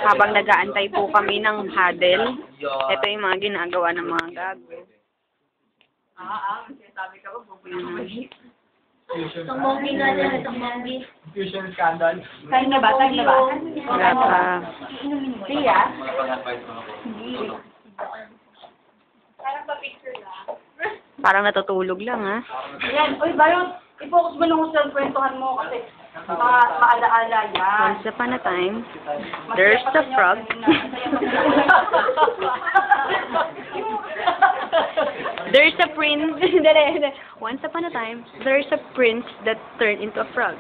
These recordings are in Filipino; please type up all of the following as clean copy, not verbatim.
habang nag-aantay po kami ng huddle. Ito yung mga ginagawa ng mga gago. Sabi ka ba, Itong monkey nga dyan, itong monkey. Fusion scandal. Kain na ba? Kain na ba? Wala pa. Siya? Parang natutulog lang, ha? Ayan. Uy, Bayo, i-focus mo lang sa kwentuhan mo kasi maalaala yan. Once upon a time, there's the frog. There's a prince. Once upon a time, there's a prince that turned into a frog.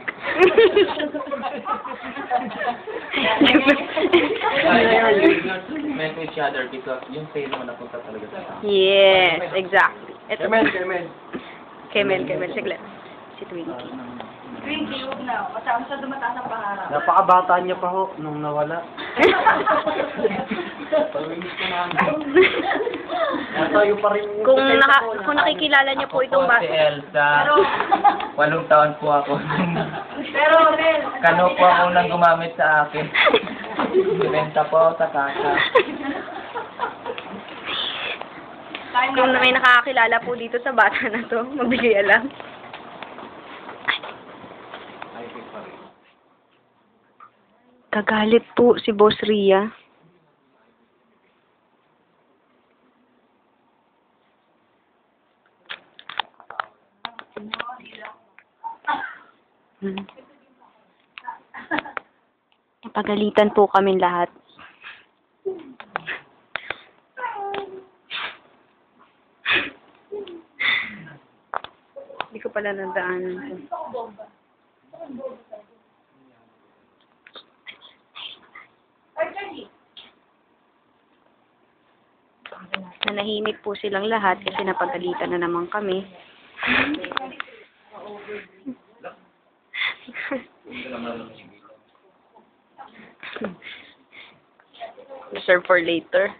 Meant each other because yung sale mo napunta talaga sa tao. Yes, exactly. Ito. Kemen. Kemen. Sigla. Si Twinkie. Twinkie, huwag na. Masyado mataas ang pangarap. Napakabata niya pa ho nung nawala. Natayo pa rin yung Kung nakikilala niyo po itong Si bata. Elsa, 8 taon po ako. Pero, Mel, Kano po ako nang gumamit sa akin. Ibenta po ako sa kasa. Kung may nakakakilala po dito sa bata na to, magbigay alam. Kagalit po si Boss Ria. Napagalitan po kami lahat. Hindi ko pala nadaanan to. Nanahimik po silang lahat kasi napagalitan na naman kami. Reserve for later.